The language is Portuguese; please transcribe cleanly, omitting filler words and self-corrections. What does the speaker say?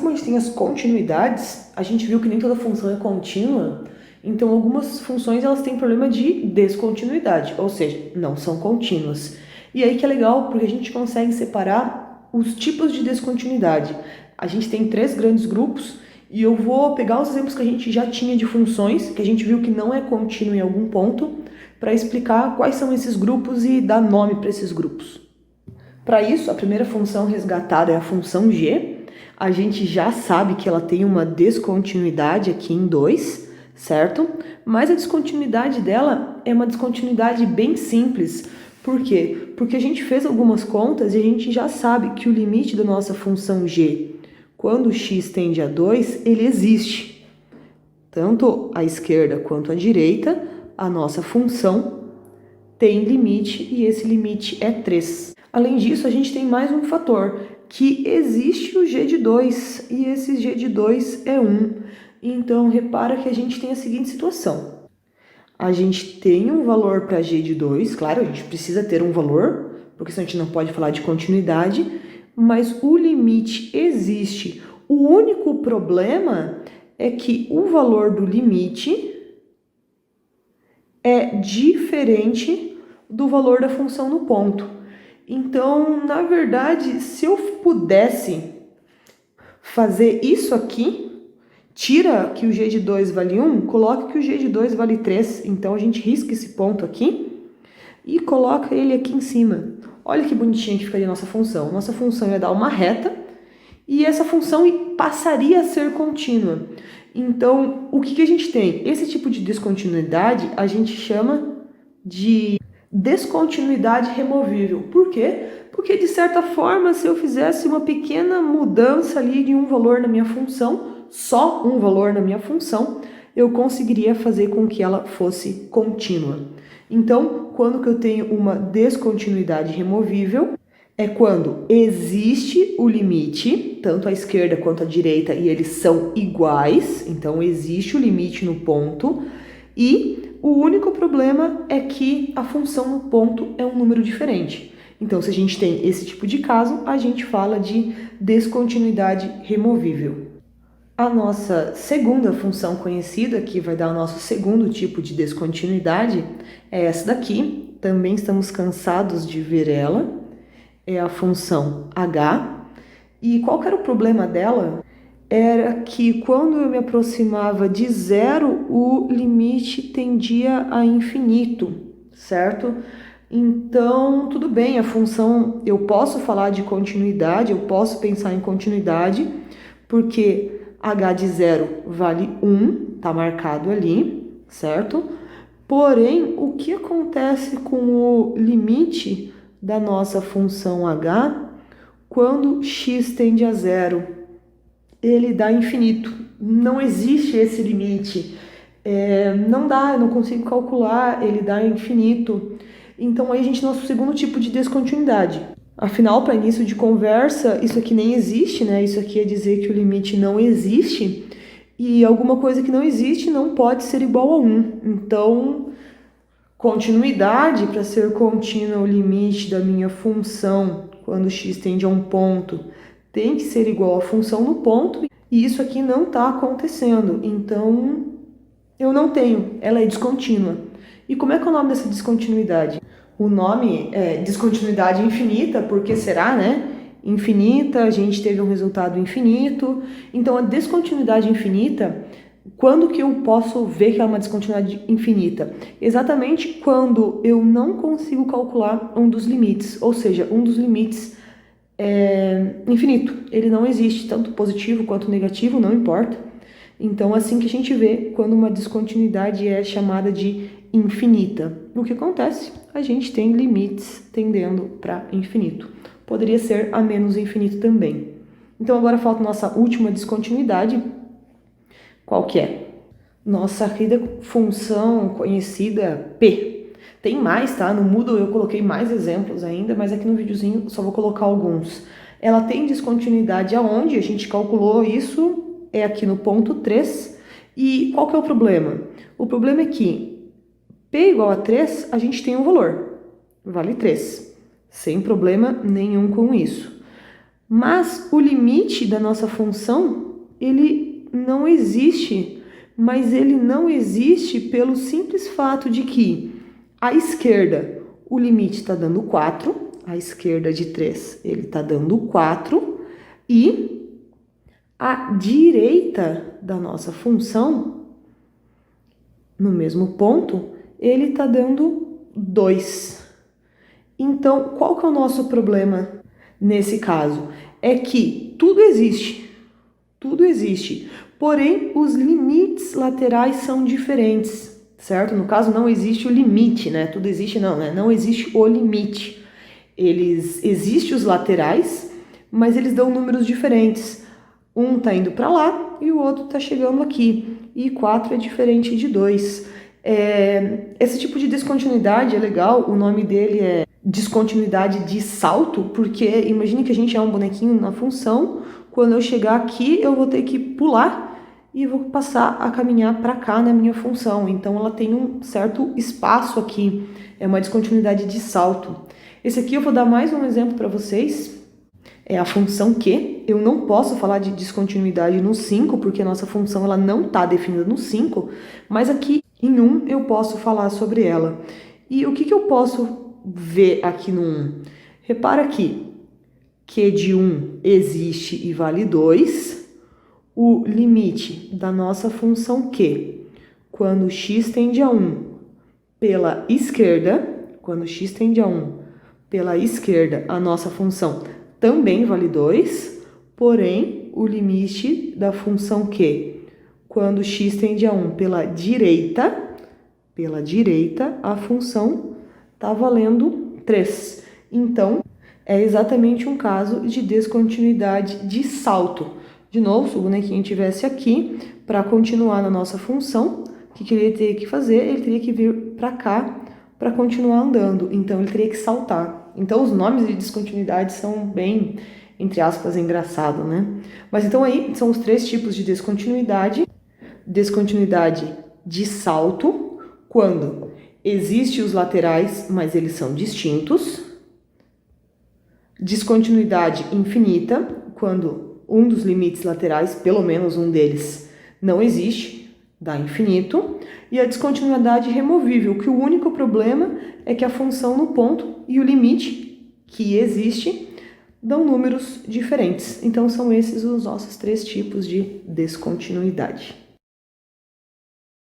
como a gente tem as continuidades, a gente viu que nem toda função é contínua, então algumas funções elas têm problema de descontinuidade, ou seja, não são contínuas. E aí que é legal, porque a gente consegue separar os tipos de descontinuidade. A gente tem 3 grandes grupos, e eu vou pegar os exemplos que a gente já tinha de funções, que a gente viu que não é contínuo em algum ponto, para explicar quais são esses grupos e dar nome para esses grupos. Para isso, a primeira função resgatada é a função g. A gente já sabe que ela tem uma descontinuidade aqui em 2, certo? Mas a descontinuidade dela é uma descontinuidade bem simples. Por quê? Porque a gente fez algumas contas e a gente já sabe que o limite da nossa função g, quando x tende a 2, ele existe. Tanto à esquerda quanto à direita, a nossa função tem limite e esse limite é 3. Além disso, a gente tem mais um fator, que existe o g de 2 e esse g de 2 é 1. Então, repara que a gente tem a seguinte situação. A gente tem um valor para g de 2, claro, a gente precisa ter um valor, porque senão a gente não pode falar de continuidade, mas o limite existe. O único problema é que o valor do limite é diferente do valor da função no ponto. Então, na verdade, se eu pudesse fazer isso aqui, tira que o g de 2 vale 1, coloca que o g de 2 vale 3. Então, a gente risca esse ponto aqui e coloca ele aqui em cima. Olha que bonitinha que ficaria a nossa função. Nossa função ia dar uma reta e essa função passaria a ser contínua. Então, o que a gente tem? Esse tipo de descontinuidade a gente chama de descontinuidade removível. Por quê? Porque, de certa forma, se eu fizesse uma pequena mudança ali de um valor na minha função, só um valor na minha função, eu conseguiria fazer com que ela fosse contínua. Então, quando que eu tenho uma descontinuidade removível, é quando existe o limite, tanto à esquerda quanto à direita, e eles são iguais, então existe o limite no ponto, e o único problema é que a função no ponto é um número diferente. Então, se a gente tem esse tipo de caso, a gente fala de descontinuidade removível. A nossa segunda função conhecida, que vai dar o nosso segundo tipo de descontinuidade, é essa daqui. Também estamos cansados de ver ela. É a função h. E qual que era o problema dela? Era que quando eu me aproximava de zero, o limite tendia a infinito, certo? Então, tudo bem, a função, eu posso falar de continuidade, eu posso pensar em continuidade, porque h de zero vale 1, tá marcado ali, certo? Porém, o que acontece com o limite da nossa função h quando x tende a zero? Ele dá infinito. Não existe esse limite. Não dá, eu não consigo calcular, ele dá infinito. Então aí a gente tem nosso segundo tipo de descontinuidade. Afinal, para início de conversa, isso aqui nem existe, né? Isso aqui é dizer que o limite não existe. E alguma coisa que não existe não pode ser igual a 1. Então, continuidade, para ser contínua o limite da minha função, quando x tende a um ponto, tem que ser igual à função no ponto, e isso aqui não está acontecendo. Então, eu não tenho, ela é descontínua. E como é que é o nome dessa descontinuidade? O nome é descontinuidade infinita, porque será, né? Infinita, a gente teve um resultado infinito. Então, a descontinuidade infinita, quando que eu posso ver que é uma descontinuidade infinita? Exatamente quando eu não consigo calcular um dos limites, ou seja, um dos limites é infinito. Ele não existe, tanto positivo quanto negativo, não importa. Então, assim que a gente vê quando uma descontinuidade é chamada de infinita. O que acontece? A gente tem limites tendendo para infinito. Poderia ser a menos infinito também. Então, agora falta nossa última descontinuidade. Qual que é? Nossa querida função conhecida P. Tem mais, tá? No Moodle eu coloquei mais exemplos ainda, mas aqui no videozinho só vou colocar alguns. Ela tem descontinuidade aonde? A gente calculou isso, é aqui no ponto 3. E qual que é o problema? O problema é que P igual a 3, a gente tem um valor, vale 3, sem problema nenhum com isso. Mas o limite da nossa função, ele não existe, mas ele não existe pelo simples fato de que à esquerda o limite está dando 4, à esquerda de 3 ele está dando 4, e à direita da nossa função, no mesmo ponto, ele está dando 2. Então, qual que é o nosso problema nesse caso? É que tudo existe, porém os limites laterais são diferentes, certo? No caso não existe o limite, né? Tudo existe não, né? Não existe o limite. Existem os laterais, mas eles dão números diferentes. Um tá indo para lá e o outro tá chegando aqui. E 4 é diferente de 2. Esse tipo de descontinuidade é legal, o nome dele é descontinuidade de salto, porque imagine que a gente é um bonequinho na função, quando eu chegar aqui eu vou ter que pular e vou passar a caminhar para cá na minha função, então ela tem um certo espaço aqui, é uma descontinuidade de salto. Esse aqui eu vou dar mais um exemplo para vocês, é a função Q. Eu não posso falar de descontinuidade no 5, porque a nossa função ela não está definida no 5, mas aqui em 1 eu posso falar sobre ela. E o que eu posso ver aqui no 1? Repara aqui, Q de 1 existe e vale 2. O limite da nossa função Q, quando x tende a 1 pela esquerda, quando x tende a 1 pela esquerda, a nossa função também vale 2, porém, o limite da função Q, quando x tende a 1 pela direita, a função está valendo 3. Então, é exatamente um caso de descontinuidade de salto. De novo, se o bonequinho estivesse aqui, para continuar na nossa função, o que ele teria que fazer? Ele teria que vir para cá para continuar andando, então ele teria que saltar. Então os nomes de descontinuidade são bem, entre aspas, engraçado, né? Mas então aí são os 3 tipos de descontinuidade. Descontinuidade de salto, quando existem os laterais, mas eles são distintos. Descontinuidade infinita, quando um dos limites laterais, pelo menos um deles, não existe, dá infinito. E a descontinuidade removível, que o único problema é que a função no ponto e o limite, que existe, dão números diferentes. Então são esses os nossos 3 tipos de descontinuidade.